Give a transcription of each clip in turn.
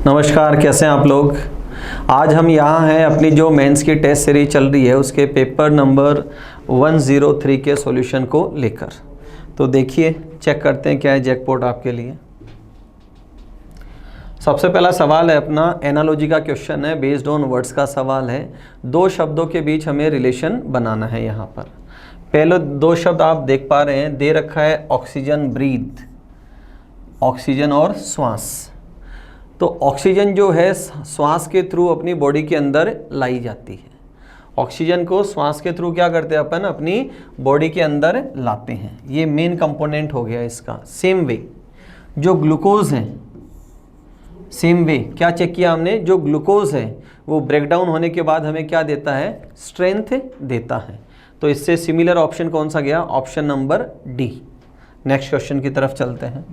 नमस्कार, कैसे हैं आप लोग। आज हम यहाँ हैं अपनी जो मेंस की टेस्ट सीरीज चल रही है उसके पेपर नंबर 103 के सॉल्यूशन को लेकर। तो देखिए, चेक करते हैं क्या है जैकपॉट आपके लिए। सबसे पहला सवाल है अपना एनालॉजी का क्वेश्चन है, बेस्ड ऑन वर्ड्स का सवाल है। दो शब्दों के बीच हमें रिलेशन बनाना है। यहाँ पर पहले दो शब्द आप देख पा रहे हैं, दे रखा है ऑक्सीजन ब्रीथ, ऑक्सीजन और श्वास। तो ऑक्सीजन जो है श्वास के थ्रू अपनी बॉडी के अंदर लाई जाती है। ऑक्सीजन को श्वास के थ्रू क्या करते हैं अपन, अपनी बॉडी के अंदर लाते हैं। ये मेन कंपोनेंट हो गया इसका। सेम वे जो ग्लूकोज है, सेम वे क्या चेक किया हमने, जो ग्लूकोज है वो ब्रेक डाउन होने के बाद हमें क्या देता है, स्ट्रेंथ देता है। तो इससे सिमिलर ऑप्शन कौन सा गया, option number D. Next question की तरफ चलते हैं।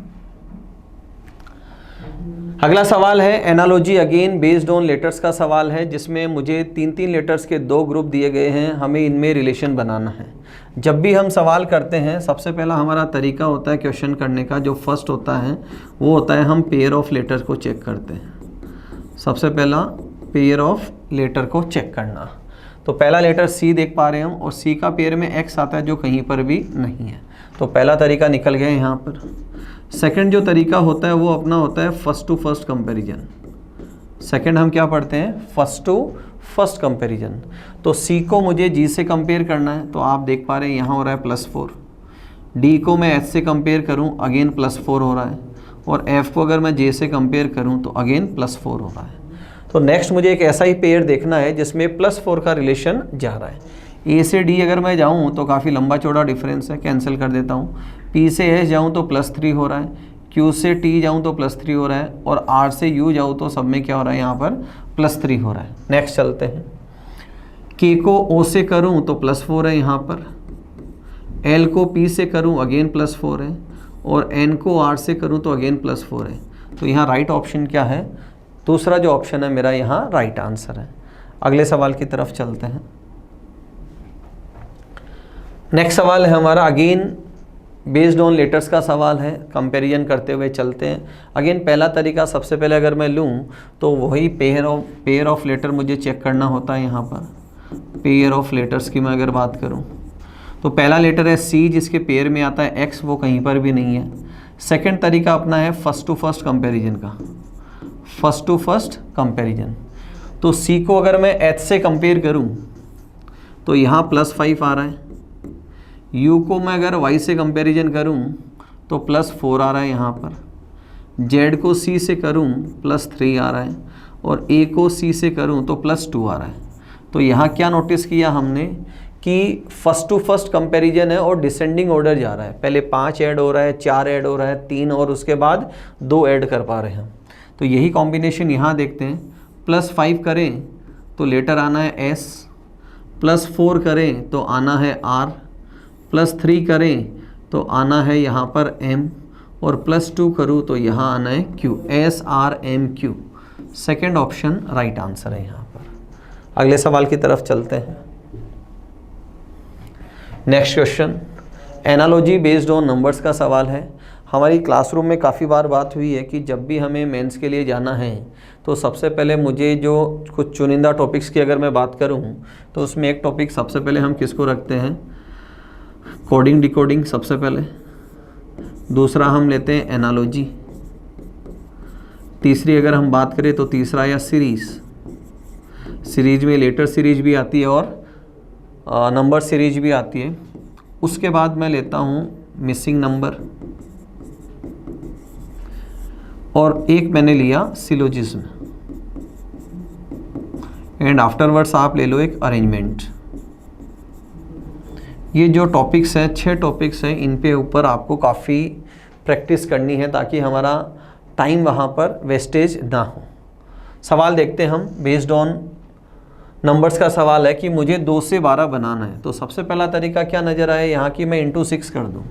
अगला सवाल है analogy again based on letters का सवाल है, जिसमें मुझे तीन तीन लेटर्स के दो ग्रुप दिए गए हैं, हमें इनमें रिलेशन बनाना है। जब भी हम सवाल करते हैं सबसे पहला हमारा तरीका होता है क्वेश्चन करने का, जो फर्स्ट होता है वो होता है हम पेयर ऑफ लेटर्स को चेक करते हैं। सबसे पहला पेयर ऑफ लेटर को चेक करना। तो पहला लेटर सी देख पा रहे हैं हम, और सी का पेयर में एक्स आता है जो कहीं पर भी नहीं है। तो पहला तरीका निकल गया यहाँ पर। सेकंड जो तरीका होता है वो अपना होता है first to first comparison. Second हम क्या पढ़ते हैं, फर्स्ट टू फर्स्ट कंपैरिजन। तो सी को मुझे जी से कंपेयर करना है, तो आप देख पा रहे हैं यहाँ हो रहा है +4। डी को मैं एच से कंपेयर करूँ, अगेन +4 हो रहा है। और एफ को अगर मैं जे से कंपेयर करूँ तो अगेन +4 हो रहा है। तो नेक्स्ट मुझे एक ऐसा ही पेयर देखना है जिसमें +4 का रिलेशन जा रहा है। ए से डी अगर मैं जाऊँ तो काफ़ी लंबा चौड़ा डिफरेंस है, कैंसिल कर देता हूँ। पी से एस जाऊँ तो +3 हो रहा है, क्यू से टी जाऊँ तो +3 हो रहा है, और आर से यू जाऊँ तो सब में क्या हो रहा है, यहाँ पर +3 हो रहा है। नेक्स्ट चलते हैं। के को ओ से करूँ तो +4 है यहाँ पर, एल को पी से करूँ अगेन +4 है, और एन को आर से करूँ तो अगेन +4 है। तो यहाँ राइट ऑप्शन क्या है, दूसरा जो ऑप्शन है मेरा यहाँ राइट आंसर है। अगले सवाल की तरफ चलते हैं। नेक्स्ट सवाल है हमारा अगेन बेस्ड ऑन लेटर्स का सवाल है, कंपैरिजन करते हुए चलते हैं। अगेन पहला तरीका सबसे पहले अगर मैं लूँ तो वही पेयर ऑफ लेटर मुझे चेक करना होता है। यहाँ पर पेयर ऑफ लेटर्स की मैं अगर बात करूँ तो पहला लेटर है सी, जिसके पेयर में आता है एक्स, वो कहीं पर भी नहीं है। सेकेंड तरीका अपना है फर्स्ट टू फर्स्ट कंपेरिजन का, फर्स्ट टू फर्स्ट कंपेरिजन। तो सी को अगर मैं एच से कंपेयर करूँ तो यहाँ +5 आ रहा है। U को मैं अगर Y से कंपैरिजन करूं तो +4 आ रहा है यहाँ पर। Z को C से करूं +3 आ रहा है, और A को C से करूं तो +2 आ रहा है। तो यहाँ क्या नोटिस किया हमने कि फर्स्ट टू फर्स्ट कंपैरिजन है और डिसेंडिंग ऑर्डर जा रहा है। पहले 5 ऐड हो रहा है, 4 ऐड हो रहा है, 3 और उसके बाद 2 ऐड कर पा रहे हैं। तो यही कॉम्बिनेशन यहाँ देखते हैं। +5 करें तो लेटर आना है S, +4 करें तो आना है R, +3 करें तो आना है यहाँ पर M, और +2 करूँ तो यहाँ आना है Q, SRMQ। Second option right answer है यहाँ पर। अगले सवाल की तरफ चलते हैं। Next question analogy based on numbers का सवाल है। हमारी क्लासरूम में काफ़ी बार बात हुई है कि जब भी हमें मेंस के लिए जाना है तो सबसे पहले मुझे जो कुछ चुनिंदा टॉपिक्स की अगर मैं बात करूँ तो उसमें एक टॉपिक सबसे पहले हम किसको रखते हैं, कोडिंग डिकोडिंग सबसे पहले। दूसरा हम लेते हैं एनालॉजी। तीसरी अगर हम बात करें तो तीसरा या सीरीज। सीरीज में लेटर सीरीज भी आती है और नंबर सीरीज भी आती है। उसके बाद मैं लेता हूँ मिसिंग नंबर, और एक मैंने लिया सिलोजिज्म, एंड आफ्टरवर्ड्स आप ले लो एक अरेंजमेंट। ये जो टॉपिक्स हैं 6 टॉपिक्स हैं, इन पे ऊपर आपको काफ़ी प्रैक्टिस करनी है ताकि हमारा टाइम वहाँ पर वेस्टेज ना हो। सवाल देखते हैं हम। बेस्ड ऑन नंबर्स का सवाल है कि मुझे 2 से 12 बनाना है। तो सबसे पहला तरीका क्या नज़र आए यहाँ की, मैं इंटू 6 कर दूँ।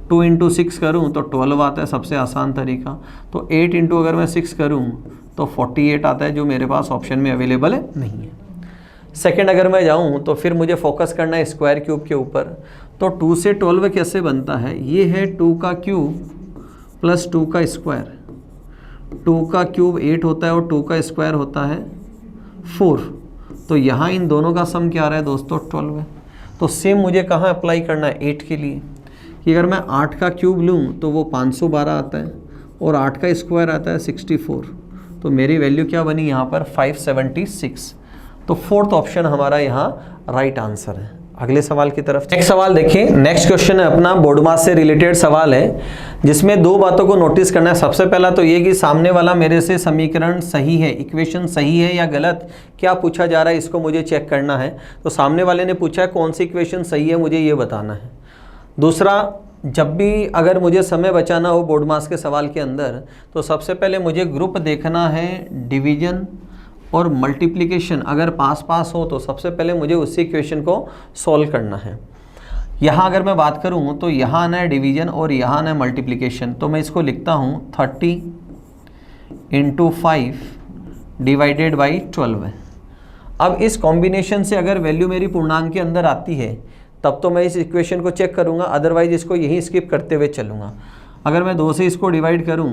2 इंटू 6 करूँ तो 12 आता है, सबसे आसान तरीका। तो 8 इंटू अगर मैं 6 करूँ तो 48 आता है, जो मेरे पास ऑप्शन में अवेलेबल नहीं है। सेकंड अगर मैं जाऊं तो फिर मुझे फोकस करना है स्क्वायर क्यूब के ऊपर। तो 2 से 12 कैसे बनता है, ये है 2 का क्यूब प्लस 2 का स्क्वायर। 2 का क्यूब 8 होता है और 2 का स्क्वायर होता है 4। तो यहाँ इन दोनों का सम क्या आ रहा है दोस्तों 12 है। तो सेम मुझे कहाँ अप्लाई करना है 8 के लिए कि अगर मैं 8 का क्यूब लूँ तो वो 512 आता है और 8 का स्क्वायर आता है 64। तो मेरी वैल्यू क्या बनी यहाँ पर 576। तो फोर्थ ऑप्शन हमारा यहाँ राइट आंसर है। अगले सवाल की तरफ नेक्स्ट सवाल देखिए। नेक्स्ट क्वेश्चन है अपना बोर्ड मास से रिलेटेड सवाल है जिसमें दो बातों को नोटिस करना है। सबसे पहला तो ये कि सामने वाला मेरे से समीकरण सही है, इक्वेशन सही है या गलत, क्या पूछा जा रहा है इसको मुझे चेक करना है। तो सामने वाले ने पूछा है कौन सी इक्वेशन सही है, मुझे ये बताना है। दूसरा, जब भी अगर मुझे समय बचाना हो बोर्ड मास के सवाल के अंदर तो सबसे पहले मुझे ग्रुप देखना है, डिवीजन और मल्टीप्लिकेशन अगर पास पास हो तो सबसे पहले मुझे उसी इक्वेशन को सॉल्व करना है। यहाँ अगर मैं बात करूँ तो यहाँ आना है डिवीजन और यहाँ आना है मल्टीप्लिकेशन। तो मैं इसको लिखता हूँ 30 × 5 डिवाइडेड बाई 12 है। अब इस कॉम्बिनेशन से अगर वैल्यू मेरी पूर्णांक के अंदर आती है तब तो मैं इस इक्वेशन को चेक करूँगा, अदरवाइज इसको यहीं स्किप करते हुए चलूँगा। अगर मैं 2 से इसको डिवाइड करूँ,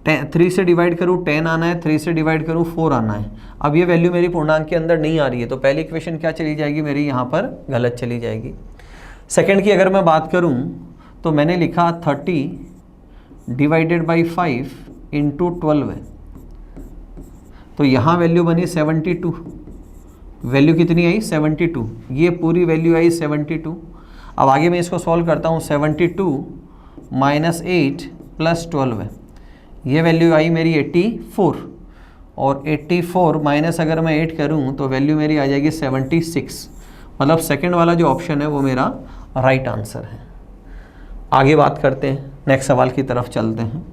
3 से डिवाइड करूँ 10 आना है, 3 से डिवाइड करूँ 4 आना है। अब ये वैल्यू मेरी पूर्णांक के अंदर नहीं आ रही है तो पहली इक्वेशन क्या चली जाएगी मेरी यहाँ पर गलत चली जाएगी। सेकंड की अगर मैं बात करूँ तो मैंने लिखा 30 डिवाइडेड बाई 5 × 12 है। तो यहाँ वैल्यू बनी 72। वैल्यू कितनी आई 72, ये पूरी वैल्यू आई 72। अब आगे मैं इसको सॉल्व करता हूँ। 72 - 8 + 12 है, ये वैल्यू आई मेरी 84 और 84 माइनस अगर मैं 8 करूं तो वैल्यू मेरी आ जाएगी 76। मतलब सेकंड वाला जो ऑप्शन है वो मेरा राइट आंसर है। आगे बात करते हैं, नेक्स्ट सवाल की तरफ चलते हैं।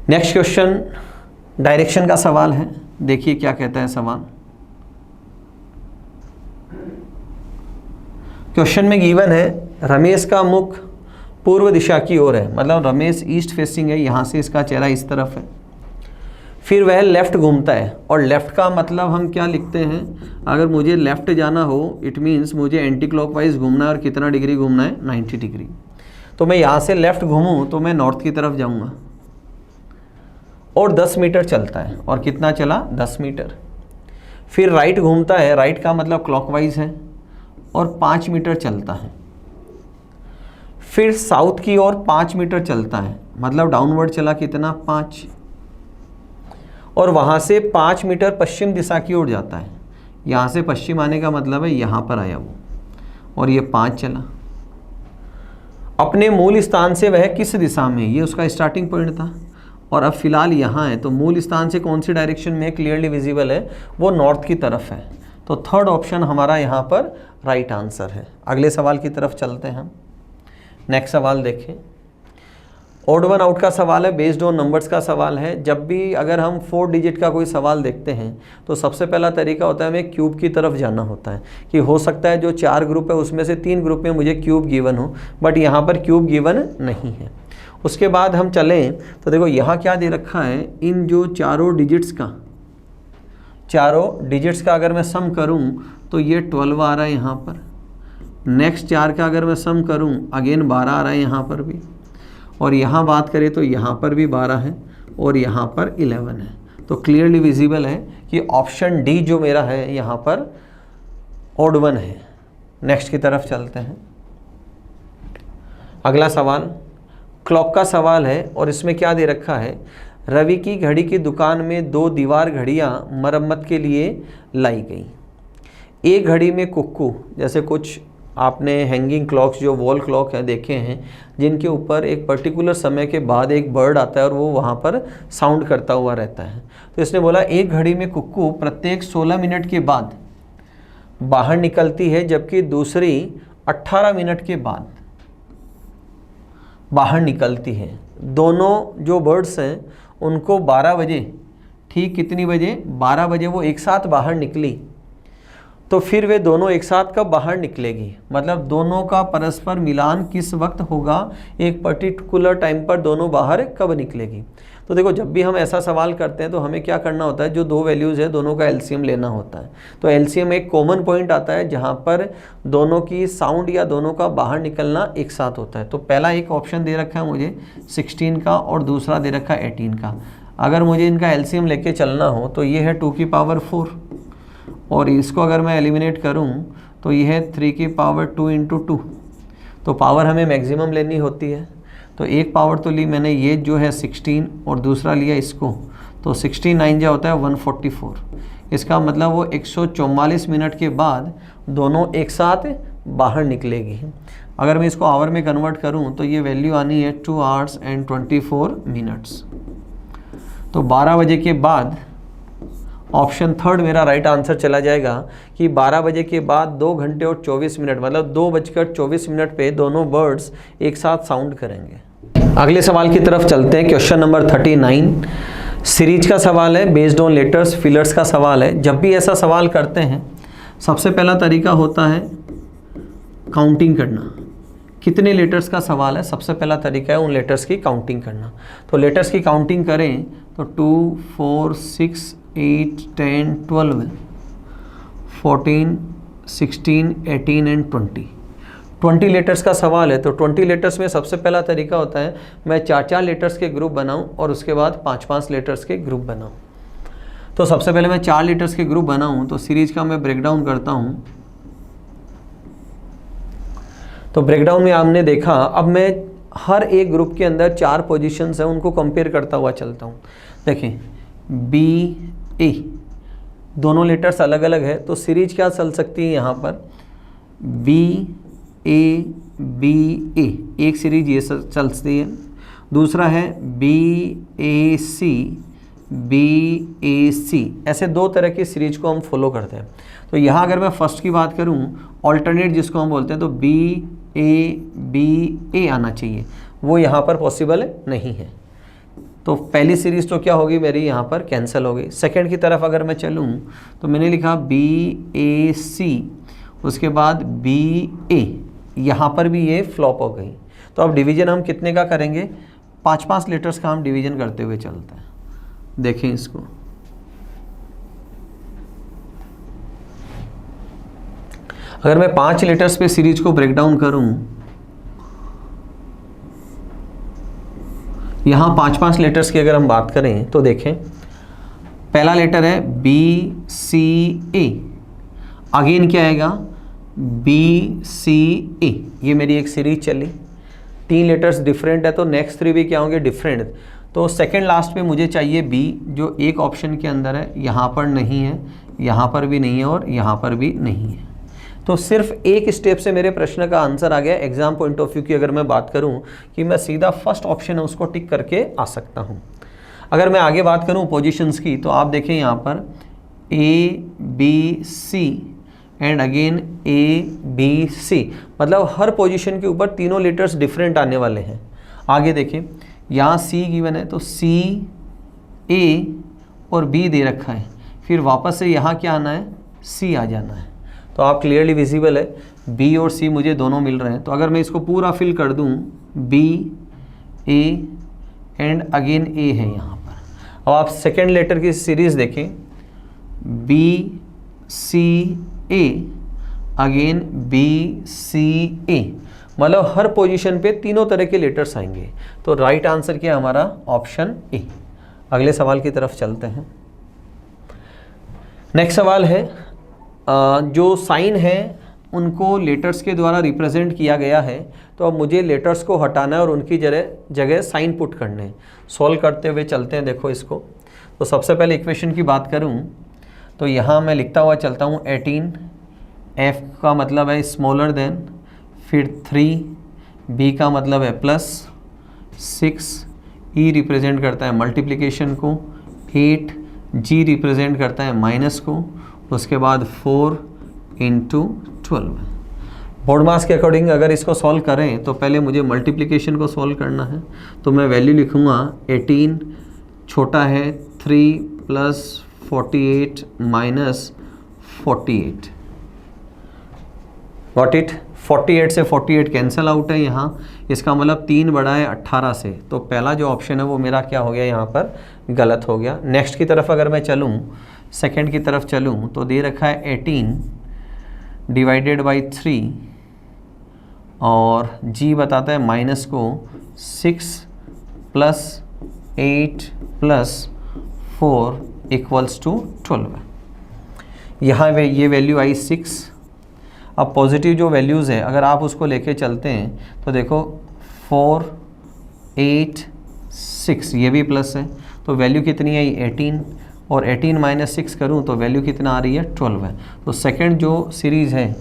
नेक्स्ट क्वेश्चन डायरेक्शन का सवाल है। देखिए क्या कहता है सवाल। क्वेश्चन में गिवन है रमेश का मुख पूर्व दिशा की ओर है, मतलब रमेश ईस्ट फेसिंग है, यहाँ से इसका चेहरा इस तरफ है। फिर वह लेफ़्ट घूमता है और लेफ़्ट का मतलब हम क्या लिखते हैं, अगर मुझे लेफ़्ट जाना हो इट मीन्स मुझे एंटी क्लॉकवाइज घूमना है और कितना डिग्री घूमना है 90 डिग्री। तो मैं यहाँ से लेफ़्ट घूमूँ तो मैं नॉर्थ की तरफ जाऊँगा और 10 मीटर चलता है और कितना चला 10 मीटर। फिर राइट घूमता है, राइट का मतलब क्लॉकवाइज है और 5 मीटर चलता है। फिर साउथ की ओर 5 मीटर चलता है, मतलब डाउनवर्ड चला कितना 5, और वहाँ से 5 मीटर पश्चिम दिशा की ओर जाता है। यहाँ से पश्चिम आने का मतलब है यहाँ पर आया वो, और ये 5 चला। अपने मूल स्थान से वह किस दिशा में, ये उसका स्टार्टिंग पॉइंट था और अब फिलहाल यहाँ है। तो मूल स्थान से कौन सी डायरेक्शन में क्लियरली विजिबल है, वो नॉर्थ की तरफ है। तो थर्ड ऑप्शन हमारा यहाँ पर राइट आंसर है। अगले सवाल की तरफ चलते हैं हम। नेक्स्ट सवाल देखें, ऑड वन आउट का सवाल है, बेस्ड ऑन नंबर्स का सवाल है। जब भी अगर हम 4 डिजिट का कोई सवाल देखते हैं तो सबसे पहला तरीका होता है हमें क्यूब की तरफ जाना होता है कि हो सकता है जो 4 ग्रुप है उसमें से 3 ग्रुप में मुझे क्यूब गिवन हो, बट यहाँ पर क्यूब गिवन नहीं है। उसके बाद हम चलें तो देखो यहाँ क्या दे रखा है, इन जो चारों डिजिट्स का अगर मैं सम करूँ तो ये 12 आ रहा है यहाँ पर। नेक्स्ट 4 का अगर मैं सम करूं अगेन 12 आ रहा है यहाँ पर भी, और यहाँ बात करें तो यहाँ पर भी 12 है और यहाँ पर 11 है। तो क्लियरली विजिबल है कि ऑप्शन डी जो मेरा है यहाँ पर ऑड वन है। नेक्स्ट की तरफ चलते हैं। अगला सवाल क्लॉक का सवाल है और इसमें क्या दे रखा है, रवि की घड़ी की दुकान में 2 दीवार घड़ियाँ मरम्मत के लिए लाई गई। एक घड़ी में कुक्कू, जैसे कुछ आपने हैंगिंग क्लॉक्स जो वॉल क्लॉक है देखे हैं जिनके ऊपर एक पर्टिकुलर समय के बाद एक बर्ड आता है और वो वहाँ पर साउंड करता हुआ रहता है। तो इसने बोला एक घड़ी में कुक्कू प्रत्येक 16 मिनट के बाद बाहर निकलती है, जबकि दूसरी 18 मिनट के बाद बाहर निकलती है। दोनों जो बर्ड्स हैं उनको 12 बजे, ठीक कितनी बजे, 12 बजे वो एक साथ बाहर निकली, तो फिर वे दोनों एक साथ कब बाहर निकलेगी, मतलब दोनों का परस्पर मिलान किस वक्त होगा, एक पर्टिकुलर टाइम पर दोनों बाहर कब निकलेगी। तो देखो जब भी हम ऐसा सवाल करते हैं तो हमें क्या करना होता है, जो दो वैल्यूज़ है दोनों का एलसीएम लेना होता है। तो एलसीएम एक कॉमन पॉइंट आता है जहाँ पर दोनों की साउंड या दोनों का बाहर निकलना एक साथ होता है। तो पहला एक ऑप्शन दे रखा है मुझे 16 का और दूसरा दे रखा है 18 का। अगर मुझे इनका एलसीएम लेके चलना हो तो ये है 2 की पावर 4 और इसको अगर मैं एलिमिनेट करूँ तो ये है 3 की पावर 2 इंटू 2। तो पावर हमें मैक्सिमम लेनी होती है, तो एक पावर तो ली मैंने ये जो है 16 और दूसरा लिया इसको, तो 16 9 जा होता है 144। इसका मतलब वो 144 मिनट के बाद दोनों एक साथ बाहर निकलेगी। अगर मैं इसको आवर में कन्वर्ट करूं तो ये वैल्यू आनी है 2 आवर्स एंड 24 मिनट्स। तो 12 बजे के बाद ऑप्शन थर्ड मेरा राइट आंसर चला जाएगा कि 12 बजे के बाद 2 घंटे और 24 मिनट मतलब 2:24 पे दोनों बर्ड्स एक साथ साउंड करेंगे। अगले सवाल की तरफ चलते हैं। क्वेश्चन नंबर 39 सीरीज का सवाल है, बेस्ड ऑन लेटर्स फिलर्स का सवाल है। जब भी ऐसा सवाल करते हैं सबसे पहला तरीका होता है काउंटिंग करना। कितने लेटर्स का सवाल है, सबसे पहला तरीका है उन लेटर्स की काउंटिंग करना। तो लेटर्स की काउंटिंग करें तो 2 4 6 8 10 12 14 16 18 एंड 20 लेटर्स का सवाल है। तो 20 लेटर्स में सबसे पहला तरीका होता है मैं 4-4 लेटर्स के ग्रुप बनाऊं और उसके बाद 5-5 लेटर्स के ग्रुप बनाऊं। तो सबसे पहले मैं 4 लेटर्स के ग्रुप बनाऊं तो सीरीज का मैं ब्रेकडाउन करता हूं। तो ब्रेकडाउन में आपने देखा, अब मैं हर एक ग्रुप के अंदर 4 पोजीशंस हैं उनको कंपेयर करता हुआ चलता हूं। देखें बी ए दोनों लेटर्स अलग अलग है, तो सीरीज क्या चल सकती है यहाँ पर बी ए बी ए, एक सीरीज ये चल सकती है। दूसरा है बी ए सी बी ए सी, ऐसे 2 तरह की सीरीज को हम फॉलो करते हैं। तो यहाँ अगर मैं फर्स्ट की बात करूँ ऑल्टरनेट जिसको हम बोलते हैं तो बी ए आना चाहिए, वो यहाँ पर पॉसिबल नहीं है। तो पहली सीरीज़ तो क्या होगी मेरी यहाँ पर कैंसिल हो गई। सेकेंड की तरफ अगर मैं चलूँ तो मैंने लिखा बी ए सी, उसके बाद बी ए, यहाँ पर भी ये फ्लॉप हो गई। तो अब डिवीज़न हम कितने का करेंगे, 5-5 लेटर्स का हम डिवीज़न करते हुए चलते हैं। देखें इसको, अगर मैं 5 लेटर्स पे सीरीज को ब्रेक डाउन करूँ, यहाँ 5-5 लेटर्स की अगर हम बात करें तो देखें पहला लेटर है बी सी ए, अगेन क्या आएगा बी सी ए, ये मेरी एक सीरीज चली। 3 लेटर्स डिफरेंट है तो नेक्स्ट 3 भी क्या होंगे डिफरेंट। तो सेकंड लास्ट पे मुझे चाहिए बी, जो एक ऑप्शन के अंदर है, यहाँ पर नहीं है, यहाँ पर भी नहीं है और यहाँ पर भी नहीं है। तो सिर्फ एक स्टेप से मेरे प्रश्न का आंसर आ गया। एग्जाम पॉइंट ऑफ व्यू की अगर मैं बात करूं कि मैं सीधा फर्स्ट ऑप्शन है उसको टिक करके आ सकता हूं। अगर मैं आगे बात करूं पोजीशंस की तो आप देखें यहाँ पर A B C and again A B C, मतलब हर पोजीशन के ऊपर तीनों लेटर्स डिफरेंट आने वाले हैं। आगे देखें यहाँ सी गिवन है तो सी ए और बी दे रखा है, फिर वापस से यहाँ क्या आना है सी आ जाना है। तो आप क्लियरली विजिबल है बी और सी मुझे दोनों मिल रहे हैं। तो अगर मैं इसको पूरा फिल कर दूं बी ए एंड अगेन ए है यहाँ पर। अब आप सेकेंड लेटर की सीरीज देखें बी सी ए अगेन बी सी ए, मतलब हर पोजीशन पे तीनों तरह के लेटर्स आएंगे। तो राइट आंसर क्या हमारा ऑप्शन ए। अगले सवाल की तरफ चलते हैं। नेक्स्ट सवाल है जो साइन है उनको लेटर्स के द्वारा रिप्रेजेंट किया गया है, तो अब मुझे लेटर्स को हटाना है और उनकी जगह साइन पुट करने हैं। सॉल्व करते हुए चलते हैं। देखो इसको, तो सबसे पहले इक्वेशन की बात करूं तो यहाँ मैं लिखता हुआ चलता हूँ 18, F का मतलब है स्मॉलर देन, फिर 3, B का मतलब है प्लस, 6, E रिप्रेजेंट करता है मल्टीप्लिकेशन को, 8, G रिप्रेजेंट करता है माइनस को, उसके बाद 4 इंटू 12। बोर्ड मास के अकॉर्डिंग अगर इसको सॉल्व करें तो पहले मुझे मल्टीप्लिकेशन को सॉल्व करना है। तो मैं वैल्यू लिखूँगा 18 छोटा है 3 प्लस 48 माइनस 48, गॉट इट। 48 से 48 कैंसिल आउट है यहाँ, इसका मतलब 3 बड़ा है 18 से, तो पहला जो ऑप्शन है वो मेरा क्या हो गया यहाँ पर गलत हो गया। नेक्स्ट की तरफ अगर मैं चलूँ, सेकंड की तरफ चलूँ, तो दे रखा है 18 डिवाइडेड बाई 3 और जी बताता है माइनस को 6 प्लस 8 प्लस 4 इक्वल्स टू 12। यहाँ ये वैल्यू आई 6। अब पॉजिटिव जो वैल्यूज़ है अगर आप उसको लेके चलते हैं तो देखो 4 8 6 ये भी प्लस है, तो वैल्यू कितनी आई 18, और 18 माइनस 6 करूँ तो वैल्यू कितना आ रही है 12 है। तो सेकंड जो सीरीज़ है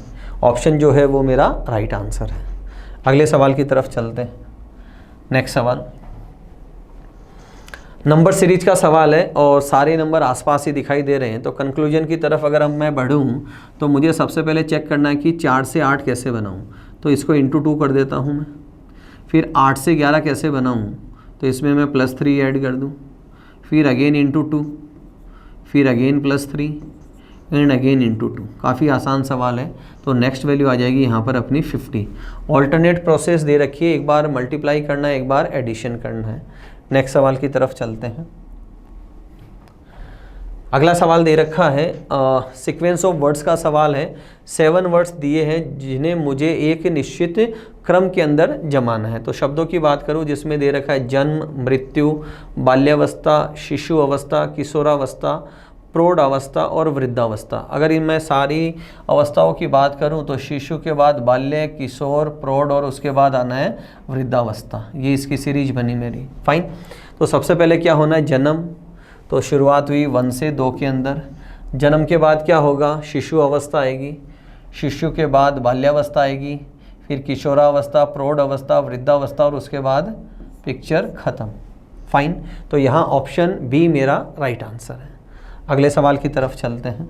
ऑप्शन जो है वो मेरा राइट आंसर है। अगले सवाल की तरफ चलते हैं। नेक्स्ट सवाल नंबर सीरीज का सवाल है और सारे नंबर आसपास ही दिखाई दे रहे हैं। तो कंक्लूजन की तरफ अगर मैं बढ़ूँ तो मुझे सबसे पहले चेक करना है कि 4 से 8 कैसे बनाऊँ, तो इसको इंटू 2 कर देता हूँ मैं। फिर 8 से 11 कैसे बनाऊँ, तो इसमें मैं +3 ऐड कर दूँ, फिर अगेन इंटू 2, फिर अगेन +3 एंड अगेन इंटू 2। काफ़ी आसान सवाल है। तो नेक्स्ट वैल्यू आ जाएगी यहाँ पर अपनी 50। ऑल्टरनेट प्रोसेस दे रखी है, एक बार मल्टीप्लाई करना है, एक बार एडिशन करना है। नेक्स्ट सवाल की तरफ चलते हैं। अगला सवाल दे रखा है सीक्वेंस ऑफ वर्ड्स का सवाल है। 7 वर्ड्स दिए हैं जिन्हें मुझे एक निश्चित क्रम के अंदर जमाना है। तो शब्दों की बात करूं जिसमें दे रखा है जन्म, मृत्यु, बाल्यावस्था, शिशु अवस्था, किशोरावस्था, प्रौढ़ अवस्था और वृद्धावस्था। अगर इनमें सारी अवस्थाओं की बात करूं तो शिशु के बाद बाल्य, किशोर, प्रौढ़ और उसके बाद आना है वृद्धावस्था। ये इसकी सीरीज बनी मेरी। फाइन। तो सबसे पहले क्या होना है जन्म, तो शुरुआत हुई 1 से 2 के अंदर। जन्म के बाद क्या होगा, शिशु अवस्था आएगी, शिशु के बाद बाल्यावस्था आएगी, फिर किशोरावस्था, प्रौढ़ अवस्था, वृद्धावस्था और उसके बाद पिक्चर ख़त्म। फाइन। तो यहाँ ऑप्शन बी मेरा राइट आंसर है। अगले सवाल की तरफ चलते हैं।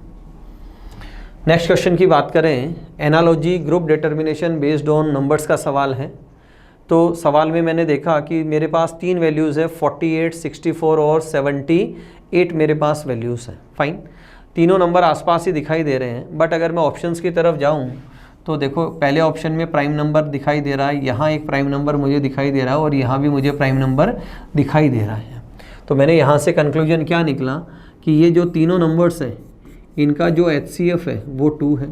नेक्स्ट क्वेश्चन की बात करें, analogy group determination based on numbers का सवाल है। तो सवाल में मैंने देखा कि मेरे पास 3 वैल्यूज़ है, 48, 64 और 78 मेरे पास वैल्यूज़ हैं। फाइन। तीनों नंबर आसपास ही दिखाई दे रहे हैं, बट अगर मैं ऑप्शंस की तरफ जाऊं तो देखो पहले ऑप्शन में प्राइम नंबर दिखाई दे रहा है, यहाँ एक प्राइम नंबर मुझे दिखाई दे रहा है और यहाँ भी मुझे प्राइम नंबर दिखाई दे रहा है। तो मैंने यहाँ से कंक्लूजन क्या निकला कि ये जो तीनों नंबर्स हैं इनका जो HCF है वो 2 है।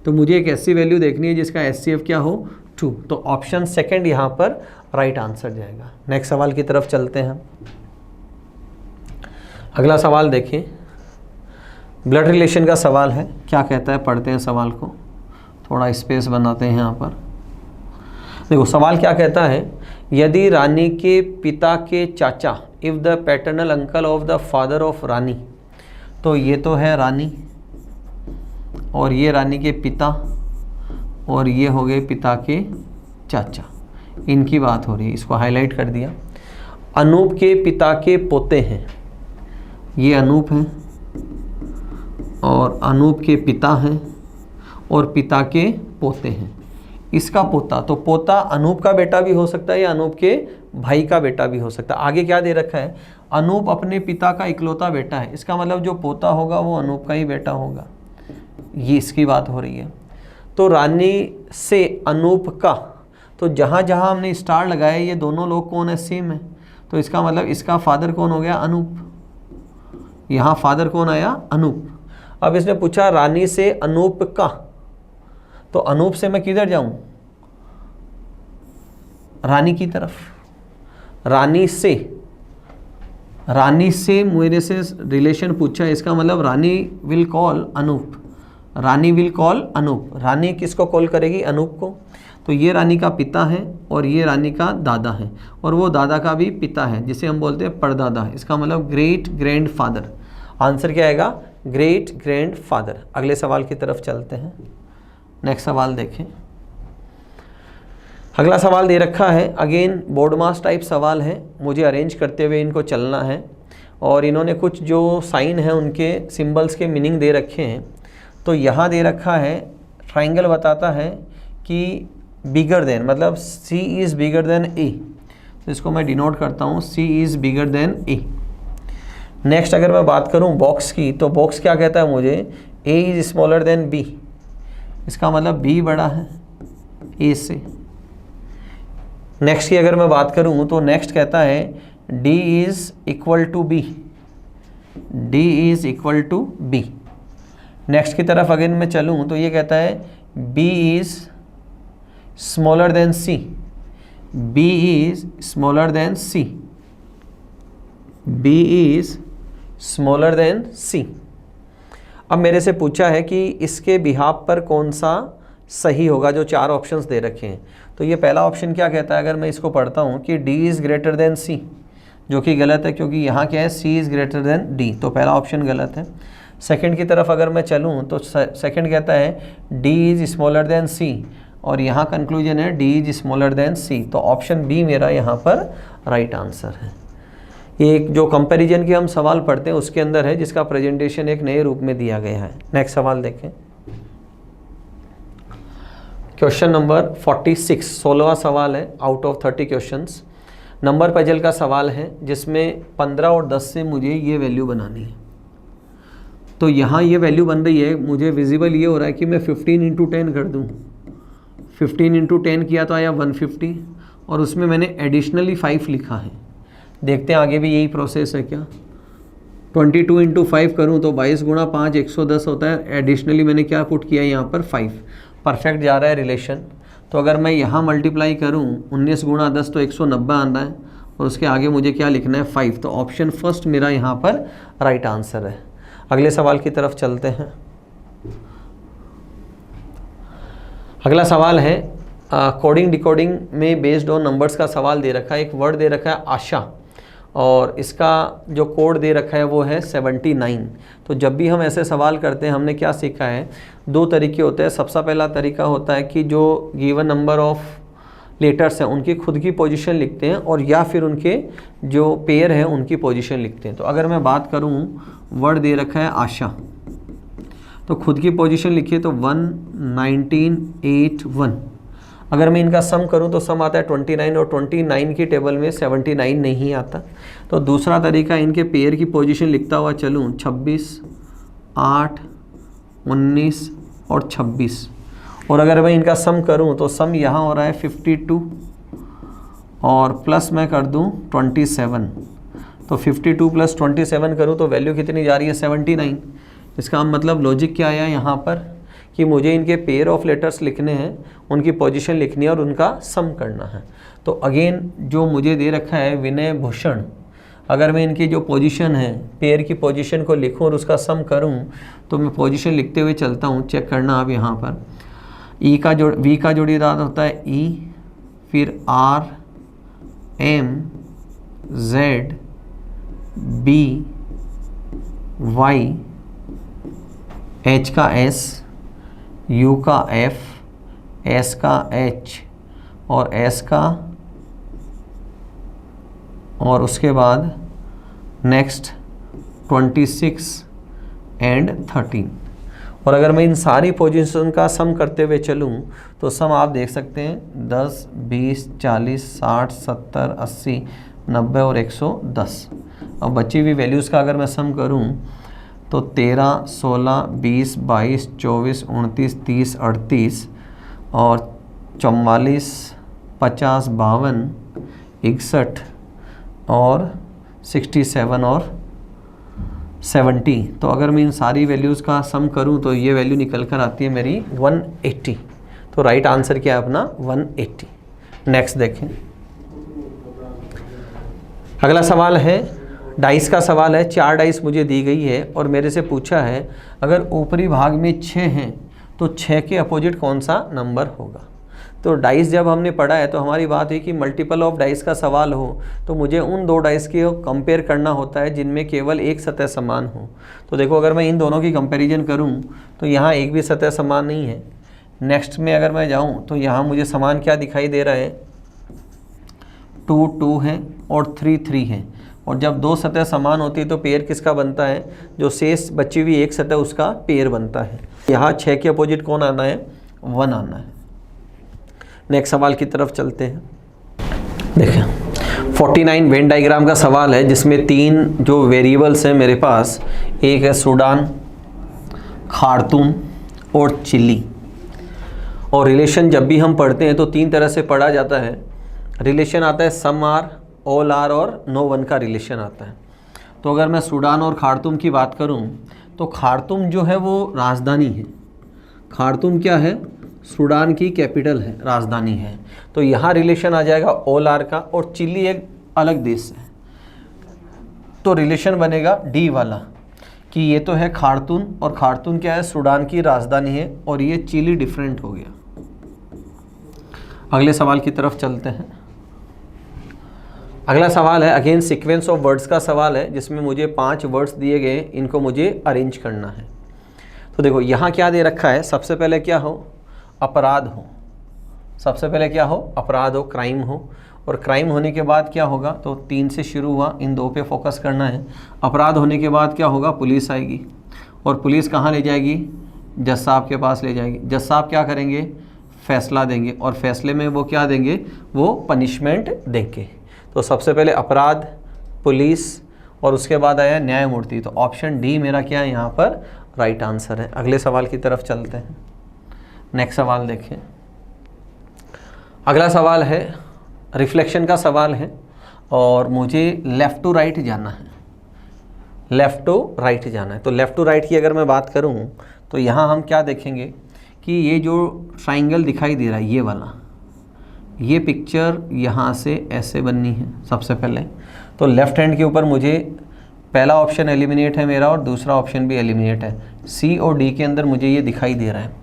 तो मुझे एक ऐसी वैल्यू देखनी है जिसका HCF क्या हो 2। तो ऑप्शन सेकंड यहाँ पर राइट आंसर जाएगा। नेक्स्ट सवाल की तरफ चलते हैं। अगला सवाल देखिए, ब्लड रिलेशन का सवाल है। क्या कहता है, पढ़ते हैं सवाल को, थोड़ा स्पेस बनाते हैं यहाँ पर। देखो सवाल क्या कहता है, यदि रानी के पिता के चाचा, if the paternal uncle of the father of Rani, तो ये तो है रानी और ये रानी के पिता और ये हो गए पिता के चाचा, इनकी बात हो रही है, इसको हाईलाइट कर दिया। अनूप के पिता के पोते हैं, ये अनूप हैं और अनूप के पिता हैं और पिता के पोते हैं। इसका पोता, तो पोता अनूप का बेटा भी हो सकता है या अनूप के भाई का बेटा भी हो सकता है। आगे क्या दे रखा है, अनूप अपने पिता का इकलौता बेटा है, इसका मतलब जो पोता होगा वो अनूप का ही बेटा होगा, ये इसकी बात हो रही है। तो रानी से अनूप का, तो जहाँ जहाँ हमने स्टार लगाया ये दोनों लोग कौन है, सेम है। तो इसका मतलब इसका फादर कौन हो गया, अनूप। यहाँ फादर कौन आया, अनूप। अब इसने पूछा रानी से अनूप का, तो अनूप से मैं किधर जाऊं, रानी की तरफ। रानी से मेरे से रिलेशन पूछा, इसका मतलब Rani will call Anoop, Rani will call Anoop. Rani किसको कॉल करेगी, अनूप को। तो ये रानी का पिता है और ये रानी का दादा है और वो दादा का भी पिता है जिसे हम बोलते हैं परदादा, इसका मतलब ग्रेट ग्रैंड फादर। आंसर क्या आएगा, ग्रेट ग्रैंड फादर। अगले सवाल की तरफ चलते हैं। नेक्स्ट सवाल देखें। अगला सवाल दे रखा है, अगेन बोर्ड मास टाइप सवाल है, मुझे अरेंज करते हुए इनको चलना है और इन्होंने कुछ जो साइन है उनके सिंबल्स के मीनिंग दे रखे हैं। तो यहाँ दे रखा है ट्राइंगल बताता है कि बिगर देन, मतलब C is bigger than A, तो इसको मैं डिनोट करता हूँ C is bigger than A। Next अगर मैं बात करूँ बॉक्स की, तो बॉक्स क्या कहता है मुझे, A is smaller than B, इसका मतलब B बड़ा है ए से। नेक्स्ट की अगर मैं बात करूं तो नेक्स्ट कहता है D is equal to B, D is equal to B. Next की तरफ अगर मैं चलूं तो ये कहता है B is smaller than C, B is smaller than C, B is smaller than C। अब मेरे से पूछा है कि इसके बिहाफ पर कौन सा सही होगा, जो 4 ऑप्शंस दे रखे हैं। तो ये पहला ऑप्शन क्या कहता है, अगर मैं इसको पढ़ता हूँ कि D is greater than C, जो कि गलत है क्योंकि यहाँ क्या है C is greater than D, तो पहला ऑप्शन गलत है। सेकंड की तरफ अगर मैं चलूँ तो सेकंड कहता है D is smaller than C, और यहाँ कंक्लूजन है D is smaller than C, तो ऑप्शन बी मेरा यहाँ पर राइट आंसर है। ये एक जो कंपैरिजन के हम सवाल पढ़ते हैं उसके अंदर है, जिसका प्रेजेंटेशन एक नए रूप में दिया गया है। नेक्स्ट सवाल देखें, क्वेश्चन नंबर 46, 16वां सवाल है out of 30 questions. Number puzzle का सवाल है जिसमें 15 और 10 से मुझे ये वैल्यू बनानी है। तो यहाँ ये वैल्यू बन रही है, मुझे विजिबल ये हो रहा है कि मैं 15 इंटू 10 कर दूँ। 15 इंटू 10 किया तो आया 150, और उसमें मैंने एडिशनली 5 लिखा है। देखते हैं आगे भी यही प्रोसेस है क्या। 22 इंटू 5 करूँ तो 22 गुणा 5 110 होता है। एडिशनली मैंने क्या पुट किया यहाँ पर 5। परफेक्ट जा रहा है रिलेशन। तो अगर मैं यहाँ मल्टीप्लाई करूँ 19 गुणा 10 तो 190 आना है, और उसके आगे मुझे क्या लिखना है 5। तो ऑप्शन फर्स्ट मेरा यहाँ पर राइट आंसर है। अगले सवाल की तरफ चलते हैं। अगला सवाल है कोडिंग डिकोडिंग में बेस्ड ऑन नंबर्स का सवाल दे रखा है। एक वर्ड दे रखा है आशा, और इसका जो कोड दे रखा है वो है 79। तो जब भी हम ऐसे सवाल करते हैं हमने क्या सीखा है, 2 तरीके होते हैं। सबसे पहला तरीका होता है कि जो गिवन नंबर ऑफ लेटर्स हैं उनकी खुद की पोजीशन लिखते हैं, और या फिर उनके जो पेयर हैं उनकी पोजीशन लिखते हैं। तो अगर मैं बात करूं, वर्ड दे रखा है आशा, तो खुद की पोजीशन लिखिए तो 11981। अगर मैं इनका सम करूं तो सम आता है 29, और 29 की टेबल में 79 नहीं आता। तो दूसरा तरीका, इनके पेयर की पोजीशन लिखता हुआ चलूं 26, 8, 19 और 26। और अगर मैं इनका सम करूं तो सम यहाँ हो रहा है 52, और प्लस मैं कर दूं 27। तो 52 प्लस 27 करूं तो वैल्यू कितनी जा रही है 79। इसका मतलब लॉजिक क्या आया यहाँ पर कि मुझे इनके पेयर ऑफ लेटर्स लिखने हैं, उनकी पोजीशन लिखनी है और उनका सम करना है। तो अगेन जो मुझे दे रखा है विनय भूषण, अगर मैं इनकी जो पोजीशन है पेयर की पोजीशन को लिखूं और उसका सम करूं तो मैं पोजीशन लिखते हुए चलता हूं। चेक करना आप यहाँ पर वी का जोड़ीदार होता है ई, फिर R, M, Z, B, Y, H का S, U का F, S का H और S का, और उसके बाद नेक्स्ट 26 एंड 13। और अगर मैं इन सारी पोजीशन का सम करते हुए चलूँ तो सम आप देख सकते हैं 10, 20, 40, 60, 70, 80, 90 और 110। अब बची हुई वैल्यूज़ का अगर मैं सम करूँ तो 13, 16, 20, 22, 24, 29, 30, 38 और 44, 50, 52, 61 और 67 और 70। तो अगर मैं इन सारी वैल्यूज़ का सम करूं तो ये वैल्यू निकल कर आती है मेरी 180। तो राइट आंसर क्या है अपना 180। नेक्स्ट देखें, अगला सवाल है डाइस का सवाल है। 4 डाइस मुझे दी गई है और मेरे से पूछा है अगर ऊपरी भाग में 6 हैं तो 6 के अपोजिट कौन सा नंबर होगा। तो डाइस जब हमने पढ़ा है तो हमारी बात है कि मल्टीपल ऑफ डाइस का सवाल हो तो मुझे उन 2 डाइस की कंपेयर करना होता है जिनमें केवल एक सतह समान हो। तो देखो अगर मैं इन दोनों की कंपैरिजन करूं तो यहाँ एक भी सतह समान नहीं है। नेक्स्ट में अगर मैं जाऊं तो यहाँ मुझे समान क्या दिखाई दे रहा है, 2 2 है और 3 3 है। और जब 2 सतह समान होती है तो पेयर किसका बनता है, जो शेष बची हुई एक सतह उसका पेयर बनता है। यहाँ 6 के अपोजिट कौन आना है, 1 आना है। नेक्स्ट सवाल की तरफ चलते हैं। देखें 49 वेन डायग्राम का सवाल है जिसमें 3 जो वेरिएबल्स हैं मेरे पास, एक है सूडान, खार्तूम और चिली। और रिलेशन जब भी हम पढ़ते हैं तो 3 तरह से पढ़ा जाता है। रिलेशन आता है सम आर, ऑल आर और नो वन का रिलेशन आता है। तो अगर मैं सूडान और खार्तूम की बात करूं तो खार्तूम जो है वो राजधानी है। खार्तूम क्या है? सूडान की कैपिटल है, राजधानी है। तो यहाँ रिलेशन आ जाएगा ऑल आर का, और चिली एक अलग देश है तो रिलेशन बनेगा डी वाला कि ये तो है खार्तूम, और खार्तूम क्या है? सूडान की राजधानी है, और ये चिली डिफरेंट हो गया। अगले सवाल की तरफ चलते हैं। अगला सवाल है अगेन सीक्वेंस ऑफ वर्ड्स का सवाल है, जिसमें मुझे 5 वर्ड्स दिए गए, इनको मुझे अरेंज करना है। तो देखो यहाँ क्या दे रखा है, सबसे पहले क्या हो? अपराध हो। सबसे पहले क्या हो? अपराध हो, क्राइम हो। और क्राइम होने के बाद क्या होगा? तो 3 से शुरू हुआ, इन 2 पे फोकस करना है। अपराध होने के बाद क्या होगा? पुलिस आएगी, और पुलिस कहाँ ले जाएगी? जज साहब के पास ले जाएगी। जज साहब क्या करेंगे? फैसला देंगे, और फैसले में वो क्या देंगे? वो पनिशमेंट देंगे। तो सबसे पहले अपराध, पुलिस, और उसके बाद आया न्यायमूर्ति। तो ऑप्शन डी मेरा क्या है यहाँ पर? राइट आंसर है। अगले सवाल की तरफ चलते हैं। नेक्स्ट सवाल देखें। अगला सवाल है रिफ्लेक्शन का सवाल है, और मुझे लेफ़्ट टू राइट जाना है। लेफ़्ट टू राइट जाना है। तो लेफ़्ट टू राइट की अगर मैं बात करूं तो यहाँ हम क्या देखेंगे कि ये जो ट्राइंगल दिखाई दे रहा है, ये वाला, ये पिक्चर यहाँ से ऐसे बननी है सबसे पहले। तो लेफ़्ट हैंड के ऊपर मुझे पहला ऑप्शन एलिमिनेट है मेरा, और दूसरा ऑप्शन भी एलिमिनेट है। सी और डी के अंदर मुझे ये दिखाई दे रहा है।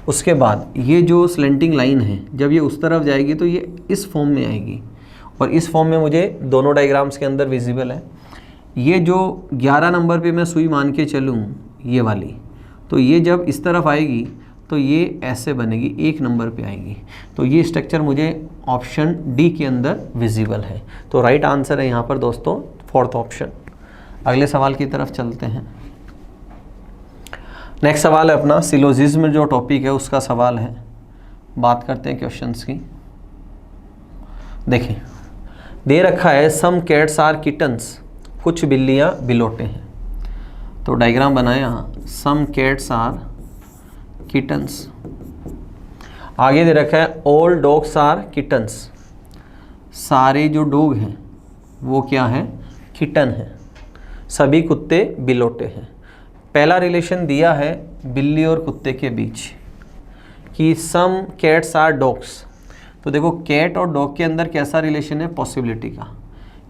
उसके बाद ये जो स्लेंटिंग लाइन है, जब ये उस तरफ जाएगी तो ये इस फॉर्म में आएगी, और इस फॉर्म में मुझे दोनों डायग्राम्स के अंदर विजिबल है। ये जो 11 नंबर पे मैं सुई मान के चलूँ, ये वाली, तो ये जब इस तरफ आएगी तो ये ऐसे बनेगी, 1 नंबर पे आएगी। तो ये स्ट्रक्चर मुझे ऑप्शन डी के अंदर विजिबल है। तो राइट आंसर है यहाँ पर दोस्तों 4th ऑप्शन। अगले सवाल की तरफ चलते हैं। नेक्स्ट सवाल है अपना सिलोजिज्म जो टॉपिक है उसका सवाल है। बात करते हैं क्वेश्चंस की। देखें, दे रखा है सम कैट्स आर किटन्स, कुछ बिल्लियाँ बिलोटे हैं। तो डायग्राम बनाए यहाँ, सम कैट्स आर किटन्स। आगे दे रखा है ऑल डॉग्स आर किटन्स, सारे जो डॉग हैं वो क्या है? किटन है। सभी कुत्ते बिलोटे हैं। पहला रिलेशन दिया है बिल्ली और कुत्ते के बीच कि सम कैट्स आर डॉग्स। तो देखो कैट और डॉग के अंदर कैसा रिलेशन है? पॉसिबिलिटी का।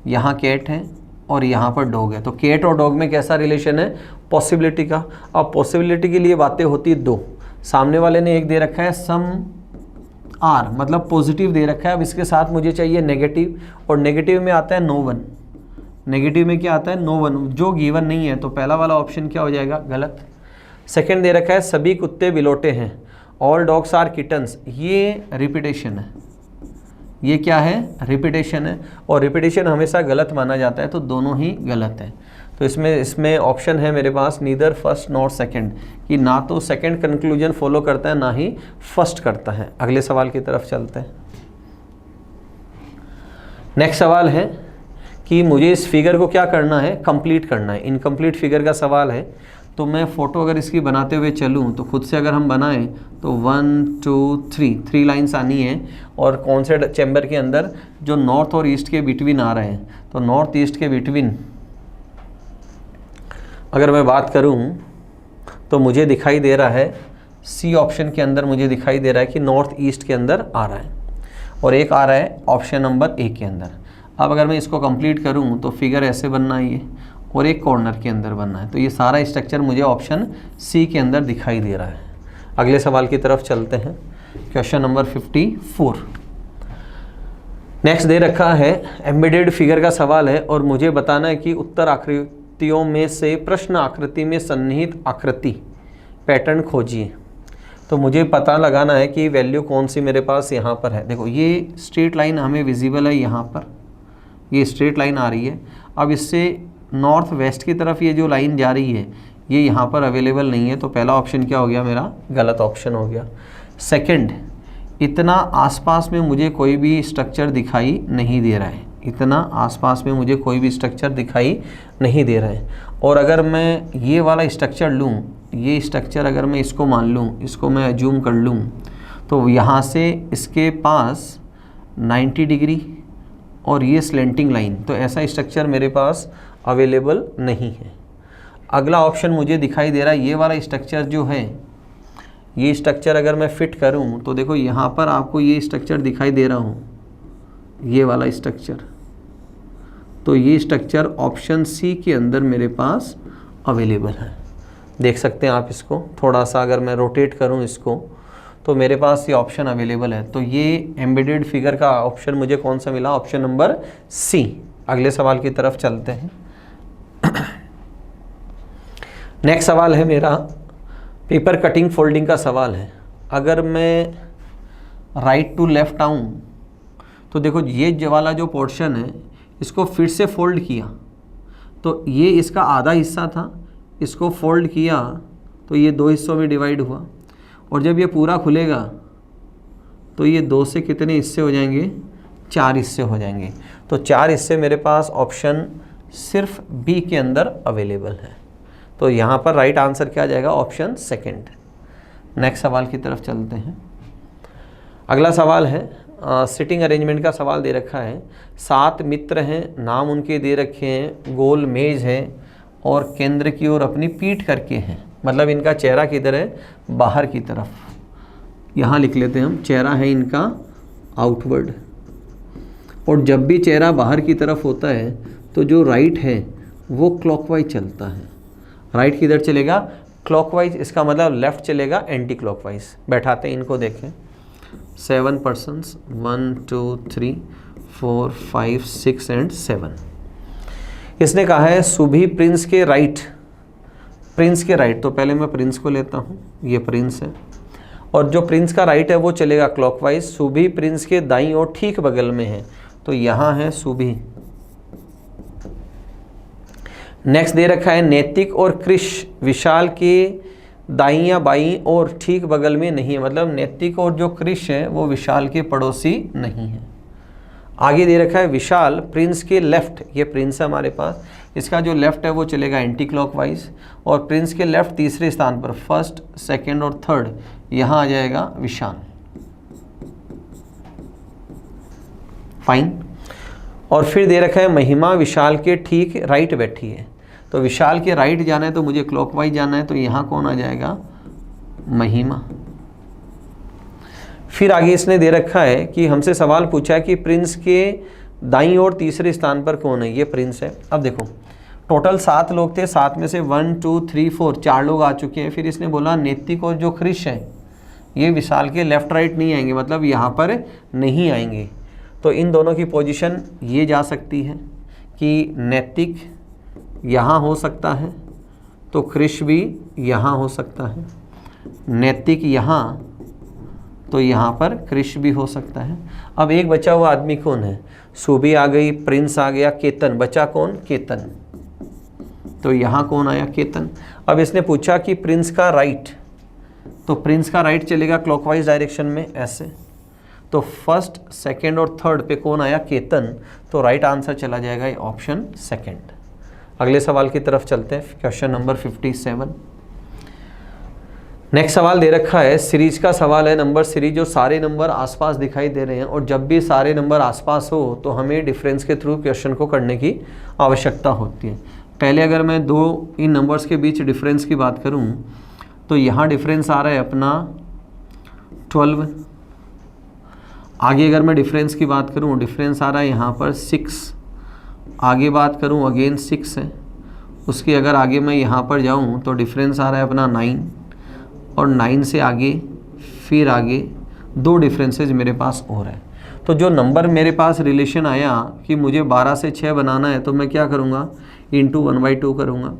यहाँ कैट है और यहाँ पर डॉग है, तो कैट और डॉग में कैसा रिलेशन है? पॉसिबिलिटी का। अब पॉसिबिलिटी के लिए बातें होती है 2। सामने वाले ने एक दे रखा है सम आर, मतलब पॉजिटिव दे रखा है। अब इसके साथ मुझे चाहिए नेगेटिव, और नेगेटिव में आता है नो वन। नेगेटिव में क्या आता है? नो वन, जो गिवन नहीं है। तो पहला वाला ऑप्शन क्या हो जाएगा? गलत। सेकंड दे रखा है सभी कुत्ते बिलोटे हैं, ऑल डॉग्स आर किटन्स, ये रिपीटेशन है। ये क्या है? रिपीटेशन है, और रिपीटेशन हमेशा गलत माना जाता है, तो दोनों ही गलत है। तो इसमें ऑप्शन है मेरे पास नीदर फर्स्ट नॉट सेकंड, कि ना तो सेकंड कंक्लूजन फॉलो करता है ना ही फर्स्ट करता है। अगले सवाल की तरफ चलते हैं। नेक्स्ट सवाल है कि मुझे इस फिगर को क्या करना है? कंप्लीट करना है। इनकम्प्लीट फिगर का सवाल है। तो मैं फ़ोटो अगर इसकी बनाते हुए चलूँ तो खुद से अगर हम बनाएं तो 1 2 3 लाइन्स आनी है, और कौन से चैम्बर के अंदर? जो नॉर्थ और ईस्ट के बिटवीन आ रहे हैं। तो नॉर्थ ईस्ट के बिटवीन अगर मैं बात करूं तो मुझे दिखाई दे रहा है सी ऑप्शन के अंदर, मुझे दिखाई दे रहा है कि नॉर्थ ईस्ट के अंदर आ रहा है, और एक आ रहा है ऑप्शन नंबर ए के अंदर। अब अगर मैं इसको कंप्लीट करूं तो फिगर ऐसे बनना है ये, और एक कॉर्नर के अंदर बनना है। तो ये सारा स्ट्रक्चर मुझे ऑप्शन सी के अंदर दिखाई दे रहा है। अगले सवाल की तरफ चलते हैं। Question number 54। नेक्स्ट दे रखा है एम्बेडेड फिगर का सवाल है, और मुझे बताना है कि उत्तर आकृतियों में से प्रश्न आकृति में सन्निहित आकृति पैटर्न खोजिए। तो मुझे पता लगाना है कि वैल्यू कौन सी मेरे पास यहाँ पर है। देखो ये स्ट्रेट लाइन हमें विजिबल है, यहाँ पर ये स्ट्रेट लाइन आ रही है। अब इससे नॉर्थ वेस्ट की तरफ ये जो लाइन जा रही है ये यहाँ पर अवेलेबल नहीं है, तो पहला ऑप्शन क्या हो गया मेरा? गलत ऑप्शन हो गया। सेकंड, इतना आसपास में मुझे कोई भी स्ट्रक्चर दिखाई नहीं दे रहा है। इतना आसपास में मुझे कोई भी स्ट्रक्चर दिखाई नहीं दे रहा है। और अगर मैं ये वाला स्ट्रक्चर लूँ, ये स्ट्रक्चर अगर मैं इसको मान लूँ, इसको मैं अज्यूम कर लूँ, तो यहाँ से इसके पास 90 डिग्री और ये स्लेंटिंग लाइन, तो ऐसा स्ट्रक्चर मेरे पास अवेलेबल नहीं है। अगला ऑप्शन मुझे दिखाई दे रहा है ये वाला स्ट्रक्चर जो है, ये स्ट्रक्चर अगर मैं फिट करूं तो देखो यहाँ पर आपको ये स्ट्रक्चर दिखाई दे रहा हूँ, ये वाला स्ट्रक्चर। तो ये स्ट्रक्चर ऑप्शन सी के अंदर मेरे पास अवेलेबल है। देख सकते हैं आप इसको, थोड़ा सा अगर मैं रोटेट करूं इसको तो मेरे पास ये ऑप्शन अवेलेबल है। तो ये एम्बेडेड फिगर का ऑप्शन मुझे कौन सा मिला? Option number C. अगले सवाल की तरफ चलते हैं। नेक्स्ट सवाल है मेरा पेपर कटिंग फोल्डिंग का सवाल है। अगर मैं राइट टू लेफ़्ट आऊँ तो देखो ये वाला जो पोर्शन है इसको फिर से फोल्ड किया तो ये इसका आधा हिस्सा था, इसको फोल्ड किया तो ये 2 हिस्सों में डिवाइड हुआ, और जब ये पूरा खुलेगा तो ये 2 से कितने हिस्से हो जाएंगे? 4 हिस्से हो जाएंगे। तो 4 हिस्से मेरे पास ऑप्शन सिर्फ बी के अंदर अवेलेबल है। तो यहाँ पर राइट आंसर क्या आ जाएगा? Option second. नेक्स्ट सवाल की तरफ चलते हैं। अगला सवाल है सिटिंग अरेंजमेंट का सवाल दे रखा है। 7 मित्र हैं, नाम उनके दे रखे हैं, गोल मेज है और केंद्र की ओर अपनी पीठ करके हैं। मतलब इनका चेहरा किधर है? बाहर की तरफ। यहाँ लिख लेते हैं हम, चेहरा है इनका आउटवर्ड। और जब भी चेहरा बाहर की तरफ होता है तो जो राइट है वो क्लॉकवाइज चलता है। राइट किधर चलेगा? क्लॉकवाइज। इसका मतलब लेफ्ट चलेगा एंटी क्लॉकवाइज। बैठाते हैं इनको, देखें। 7 पर्सन्स, 1 2 3 4 5 6 एंड 7। इसने कहा है सुभी प्रिंस के राइट। प्रिंस के राइट, तो पहले मैं प्रिंस को लेता हूँ, ये प्रिंस है और जो प्रिंस का राइट है वो चलेगा क्लॉकवाइज। सुभी प्रिंस के दाईं ओर ठीक बगल में है, तो यहाँ है सुभी। नेक्स्ट दे रखा है नैतिक और कृष विशाल के दाईं या बाईं और ठीक बगल में नहीं है। मतलब नैतिक और जो कृष है वो विशाल के पड़ोसी नहीं है। आगे दे रखा है विशाल प्रिंस के लेफ्ट, ये प्रिंस है हमारे पास, इसका जो लेफ्ट है वो चलेगा एंटी क्लॉकवाइज। और प्रिंस के लेफ्ट तीसरे स्थान पर, फर्स्ट सेकंड और थर्ड, यहाँ आ जाएगा विशाल। फाइन। और फिर दे रखा है महिमा विशाल के ठीक राइट बैठी है। तो विशाल के राइट जाना है तो मुझे क्लॉकवाइज जाना है, तो यहाँ कौन आ जाएगा? महिमा। फिर आगे इसने दे रखा है कि हमसे सवाल पूछा है कि प्रिंस के दाईं ओर तीसरे स्थान पर कौन है? ये प्रिंस है। अब देखो टोटल 7 लोग थे, 7 में से 1 2 3 4 4 लोग आ चुके हैं। फिर इसने बोला नैतिक और जो कृष है ये विशाल के लेफ्ट राइट नहीं आएंगे, मतलब यहाँ पर नहीं आएंगे। तो इन दोनों की पोजीशन ये जा सकती है कि नैतिक यहाँ हो सकता है तो कृष भी यहाँ हो सकता है, नैतिक यहाँ तो यहाँ पर कृष भी हो सकता है। अब एक बचा हुआ आदमी कौन है? सुभी आ गई, प्रिंस आ गया, केतन बचा कौन? केतन। तो यहाँ कौन आया? केतन। अब इसने पूछा कि प्रिंस का राइट, तो प्रिंस का राइट चलेगा क्लॉकवाइज डायरेक्शन में ऐसे। तो फर्स्ट सेकंड और थर्ड पे कौन आया? केतन। तो राइट आंसर चला जाएगा ये ऑप्शन सेकंड। अगले सवाल की तरफ चलते हैं, क्वेश्चन नंबर 57। नेक्स्ट सवाल दे रखा है सीरीज का सवाल है, नंबर सीरीज जो सारे नंबर आसपास दिखाई दे रहे हैं और जब भी सारे नंबर आसपास हो तो हमें डिफरेंस के थ्रू क्वेश्चन को करने की आवश्यकता होती है। पहले अगर मैं इन नंबर्स के बीच डिफरेंस की बात करूं तो यहाँ डिफरेंस आ रहा है अपना 12। आगे अगर मैं डिफरेंस की बात करूं, डिफरेंस आ रहा है यहाँ पर 6। आगे बात करूं अगेन 6 है। उसके अगर आगे मैं यहाँ पर जाऊँ तो डिफरेंस आ रहा है अपना 9, और 9 से आगे फिर आगे 2 डिफरेंसेस मेरे पास और है। तो जो नंबर मेरे पास रिलेशन आया कि मुझे 12 से 6 बनाना है तो मैं क्या करूँगा? इंटू 1/2 करूँगा।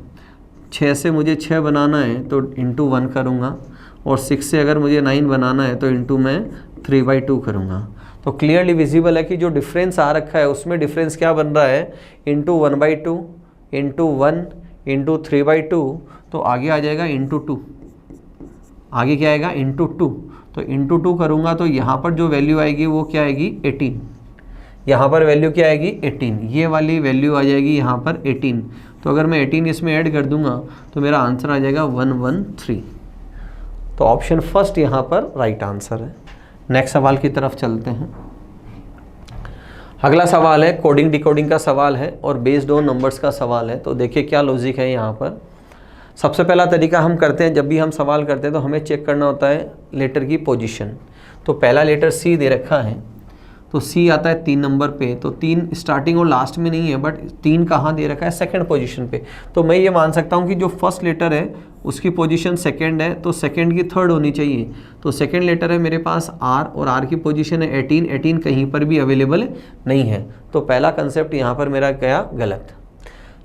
6 से मुझे 6 बनाना है तो इंटू 1 करूँगा, और 6 से अगर मुझे 9 बनाना है तो इंटू मैं 3/2 करूँगा। तो क्लियरली विजिबल है कि जो डिफरेंस आ रखा है उसमें डिफरेंस क्या बन रहा है? इंटू 1/2 इंटू 1 इंटू 3/2, तो आगे आ जाएगा इंटू 2। आगे क्या आएगा? इंटू 2। तो इंटू 2 करूँगा तो यहाँ पर जो वैल्यू आएगी वो क्या आएगी? 18। यहाँ पर वैल्यू क्या आएगी? 18। ये वाली वैल्यू आ जाएगी यहाँ पर 18। तो अगर मैं 18 इसमें ऐड कर दूंगा तो मेरा आंसर आ जाएगा 113। तो ऑप्शन फर्स्ट यहाँ पर राइट आंसर है। नेक्स्ट सवाल की तरफ चलते हैं। अगला सवाल है कोडिंग डिकोडिंग का सवाल है और बेस्ड ऑन नंबर्स का सवाल है। तो देखिए क्या लॉजिक है यहाँ पर। सबसे पहला तरीका हम करते हैं, जब भी हम सवाल करते हैं तो हमें चेक करना होता है लेटर की पोजीशन। तो पहला लेटर सी दे रखा है, तो सी आता है 3 नंबर पे। तो 3 स्टार्टिंग और लास्ट में नहीं है, बट 3 कहाँ दे रखा है, सेकंड पोजीशन पे। तो मैं ये मान सकता हूँ कि जो फर्स्ट लेटर है उसकी पोजीशन सेकंड है, तो सेकंड की थर्ड होनी चाहिए। तो सेकंड लेटर है मेरे पास आर, और आर की पोजीशन है 18। 18 कहीं पर भी अवेलेबल नहीं है, तो पहला कंसेप्ट यहाँ पर मेरा गया गलत।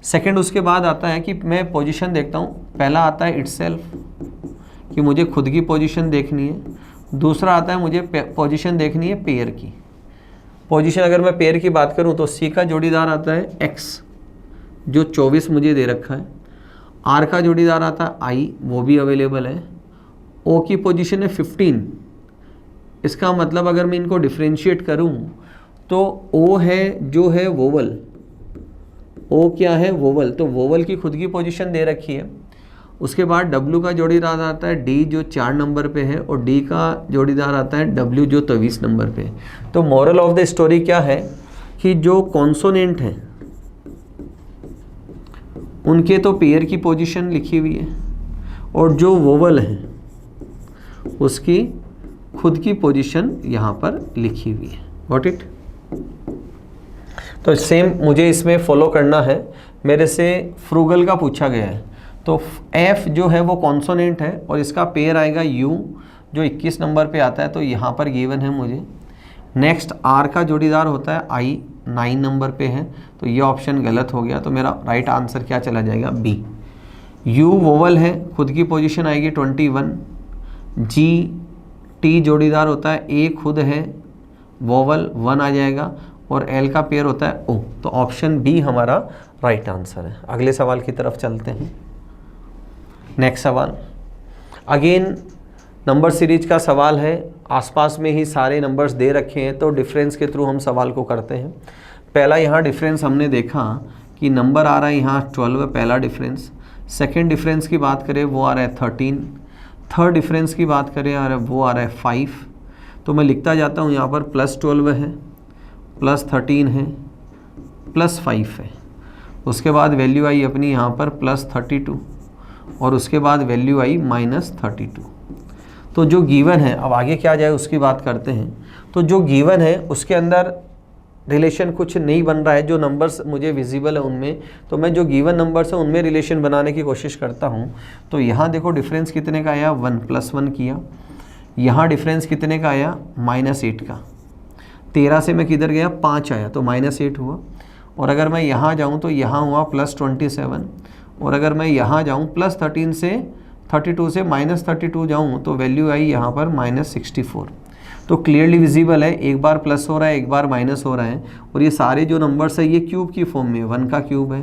सेकंड उसके बाद आता है कि मैं पोजीशन देखता हूँ। पहला आता है इटसेल्फ, कि मुझे खुद की पोजीशन देखनी है। दूसरा आता है मुझे पोजीशन देखनी है पेयर की। पोजीशन अगर मैं पेयर की बात करूं तो सी का जोड़ीदार आता है एक्स, जो 24 मुझे दे रखा है। आर का जोड़ीदार आता है आई, वो भी अवेलेबल है। ओ की पोजीशन है 15। इसका मतलब अगर मैं इनको डिफ्रेंशिएट करूं तो ओ है जो है वोवल, ओ क्या है वोवल, तो वोवल की खुद की पोजीशन दे रखी है। उसके बाद डब्ल्यू का जोड़ीदार आता है डी, जो 4 नंबर पे है, और डी का जोड़ीदार आता है डब्ल्यू, जो 23 नंबर पे है। तो मोरल ऑफ द स्टोरी क्या है कि जो कॉन्सोनेंट हैं उनके तो पेयर की पोजीशन लिखी हुई है, और जो वोवल है उसकी खुद की पोजीशन यहाँ पर लिखी हुई है। Got it. तो सेम मुझे इसमें फॉलो करना है। मेरे से फ्रूगल का पूछा गया है, तो एफ जो है वो कॉन्सोनेंट है और इसका पेयर आएगा यू, जो 21 नंबर पे आता है, तो यहाँ पर गिवन है मुझे। नेक्स्ट आर का जोड़ीदार होता है आई, 9 नंबर पे है, तो ये ऑप्शन गलत हो गया। तो मेरा राइट आंसर क्या चला जाएगा, बी। यू वोवल है, खुद की पोजीशन आएगी 21। जी टी जोड़ीदार होता है, ए खुद है वोवल, 1 आ जाएगा, और एल का पेयर होता है ओ। तो ऑप्शन बी हमारा राइट आंसर है। अगले सवाल की तरफ चलते हैं। नेक्स्ट सवाल अगेन नंबर सीरीज का सवाल है। आसपास में ही सारे नंबर्स दे रखे हैं, तो डिफरेंस के थ्रू हम सवाल को करते हैं। पहला यहाँ डिफरेंस हमने देखा कि नंबर आ रहा है यहाँ 12, पहला डिफरेंस। सेकंड डिफरेंस की बात करें वो आ रहा है 13। थर्ड डिफरेंस की बात करें वो आ रहा है 5। तो मैं लिखता जाता हूँ यहाँ पर +12 है, +13 है, +5 है। उसके बाद वैल्यू आई अपनी यहाँ पर +32, और उसके बाद वैल्यू आई -32। तो जो गिवन है, अब आगे क्या जाए उसकी बात करते हैं। तो जो गिवन है उसके अंदर रिलेशन कुछ नहीं बन रहा है, जो नंबर्स मुझे विजिबल है उनमें, तो मैं जो गिवन नंबर्स है उनमें रिलेशन बनाने की कोशिश करता हूँ। तो यहाँ देखो डिफरेंस कितने का आया, 1 + 1 किया। यहाँ डिफरेंस कितने का आया, -8 का। 13 से मैं किधर गया, 5 आया, तो -8 हुआ। और अगर मैं यहाँ जाऊँ तो यहाँ हुआ +27, और अगर मैं यहाँ जाऊँ +13 से 32 से -32 जाऊँ तो वैल्यू आई यहाँ पर -64। तो क्लियरली विजिबल है, एक बार प्लस हो रहा है, एक बार माइनस हो रहा है। और ये सारे जो नंबर्स है ये क्यूब की फॉर्म में, 1 का क्यूब है,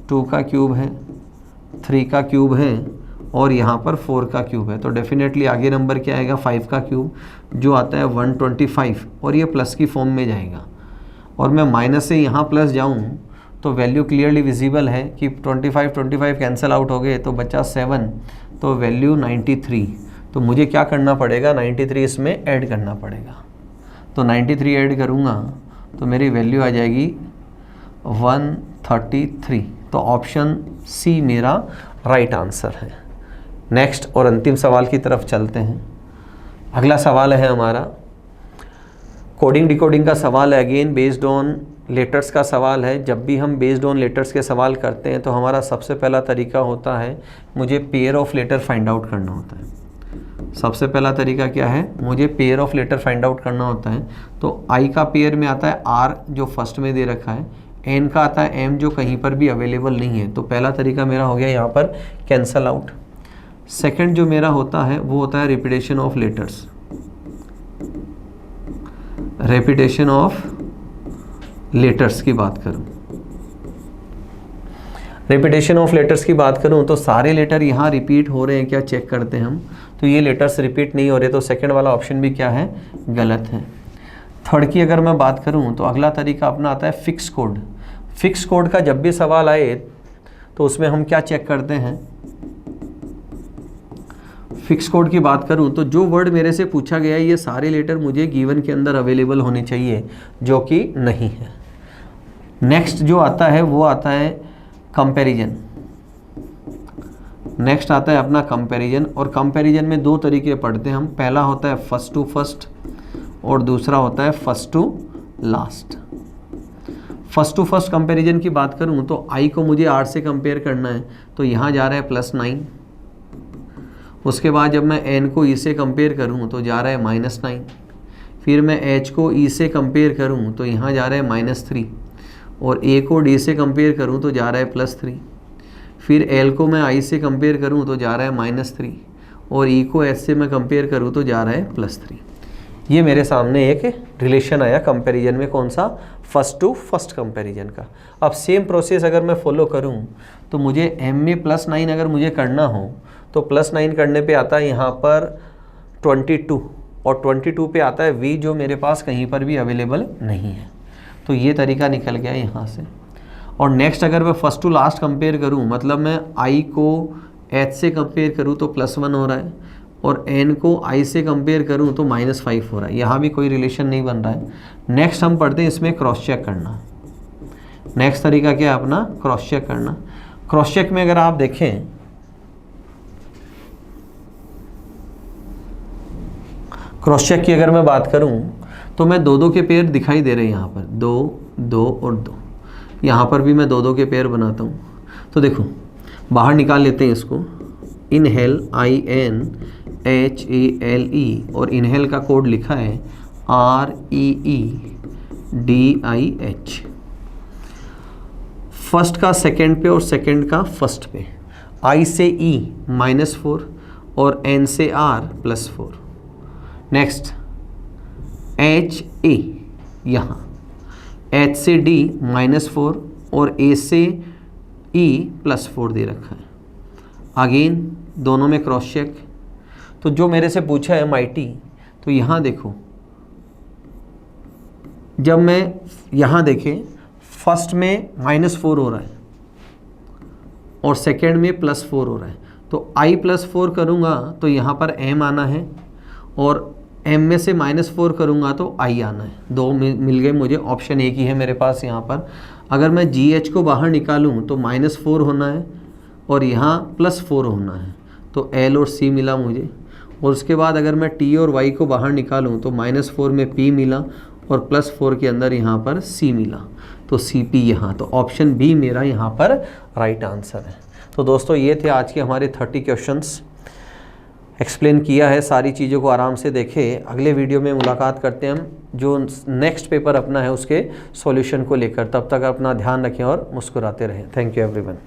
2 का क्यूब है, 3 का क्यूब है, और यहाँ पर 4 का क्यूब है। तो डेफिनेटली आगे नंबर क्या आएगा, 5 का क्यूब, जो आता है 125, और ये प्लस की फॉर्म में जाएगा। और मैं माइनस से यहाँ प्लस जाऊँ तो वैल्यू क्लियरली विजिबल है कि 25 कैंसिल आउट हो गए, तो बचा 7, तो वैल्यू 93। तो मुझे क्या करना पड़ेगा, 93 इसमें ऐड करना पड़ेगा। तो 93 ऐड करूँगा तो मेरी वैल्यू आ जाएगी 133। तो ऑप्शन सी मेरा राइट आंसर है। नेक्स्ट और अंतिम सवाल की तरफ चलते हैं। अगला सवाल है हमारा कोडिंग डिकोडिंग का सवाल है। अगेन बेस्ड ऑन लेटर्स का सवाल है। जब भी हम बेस्ड ऑन लेटर्स के सवाल करते हैं तो हमारा सबसे पहला तरीका होता है, मुझे pair of letter find out करना होता है। सबसे पहला तरीका क्या है, मुझे pair of letter find out करना होता है। तो आई का पेयर में आता है आर, जो फर्स्ट में दे रखा है, एन का आता है एम, जो कहीं पर भी अवेलेबल नहीं है। तो पहला तरीका मेरा हो गया यहाँ पर कैंसल आउट। सेकंड जो मेरा होता है वो होता है repetition of letters. Repetition of letters की बात करूं, रेपिटेशन ऑफ लेटर्स की बात करूं तो सारे लेटर यहाँ रिपीट हो रहे हैं क्या, चेक करते हैं हम। तो ये लेटर्स रिपीट नहीं हो रहे, तो सेकंड वाला ऑप्शन भी क्या है, गलत है। थर्ड की अगर मैं बात करूं तो अगला तरीका अपना आता है फिक्स कोड। फिक्स कोड का जब भी सवाल आए तो उसमें हम क्या चेक करते हैं, फिक्स कोड की बात करूं तो जो वर्ड मेरे से पूछा गया है ये सारे लेटर मुझे गिवन के अंदर अवेलेबल होने चाहिए, जो कि नहीं है। नेक्स्ट जो आता है वो आता है कंपैरिजन। नेक्स्ट आता है अपना कंपैरिजन, और कंपैरिजन में दो तरीके पढ़ते हैं हम। पहला होता है फर्स्ट टू फर्स्ट और दूसरा होता है first to last. First to first comparison की बात करूं तो आई को मुझे आर से कंपेयर करना है, तो यहाँ जा रहा है +9। उसके बाद जब मैं एन को ई से कंपेयर करूं तो जा रहा है -9। फिर मैं एच को ई से कंपेयर करूं तो यहाँ जा रहा है -3, और ए को डी से कंपेयर करूं तो जा रहा है +3। फिर एल को मैं आई से कंपेयर करूं तो जा रहा है -3, और ई को एच से मैं कंपेयर करूं तो जा रहा है +3। ये मेरे सामने एक रिलेशन आया कंपैरिजन में, कौन सा? फर्स्ट टू फर्स्ट कंपैरिजन का। अब सेम प्रोसेस अगर मैं फॉलो करूं तो मुझे एम में +9 अगर मुझे करना हो तो +9 करने पे आता है यहाँ पर 22, और 22 पे आता है वी, जो मेरे पास कहीं पर भी अवेलेबल नहीं है। तो ये तरीका निकल गया यहाँ से। और नेक्स्ट अगर मैं फर्स्ट टू लास्ट कंपेयर करूँ, मतलब मैं आई को एच से कंपेयर करूँ तो +1 हो रहा है, और एन को आई से कंपेयर करूँ तो -5 हो रहा है। यहाँ भी कोई रिलेशन नहीं बन रहा है। नेक्स्ट हम पढ़ते हैं इसमें क्रॉस चेक करना। नेक्स्ट तरीका क्या है अपना? क्रॉस चेक करना। क्रॉस चेक में अगर आप देखें, क्रॉस चेक की अगर मैं बात करूं तो मैं 2-2 के पेयर दिखाई दे रहे हैं यहाँ पर, 2, 2 और 2। यहाँ पर भी मैं 2-2 के पेयर बनाता हूँ। तो देखो बाहर निकाल लेते हैं इसको। इनहेल INHALE, और इनहेल का कोड लिखा है REEDIH। फर्स्ट का सेकंड पे और सेकंड का फर्स्ट पे। आई से E -4 और N से R +4। नेक्स्ट HA, यहाँ H से D -4 और A से E +4 दे रखा है। अगेन दोनों में क्रॉस चेक। तो जो मेरे से पूछा है MIT, तो यहाँ देखो, जब मैं यहाँ देखें फर्स्ट में -4 हो रहा है और सेकेंड में +4 हो रहा है, तो I +4 करूँगा तो यहाँ पर M आना है, और M में से -4 करूँगा तो I आना है। दो मिल गए मुझे, ऑप्शन एक ही है मेरे पास यहाँ पर। अगर मैं GH को बाहर निकालूँ तो -4 होना है और यहाँ +4 होना है, तो L और C मिला मुझे। और उसके बाद अगर मैं T और Y को बाहर निकालूँ तो -4 में P मिला और +4 के अंदर यहाँ पर C मिला, तो CP यहाँ। तो ऑप्शन बी मेरा यहाँ पर राइट आंसर है। तो दोस्तों ये थे आज के हमारे 30 क्वेश्चंस। एक्सप्लेन किया है, सारी चीज़ों को आराम से देखें। अगले वीडियो में मुलाकात करते हैं हम जो नेक्स्ट पेपर अपना है उसके सॉल्यूशन को लेकर। तब तक अपना ध्यान रखें और मुस्कुराते रहें। Thank you everyone.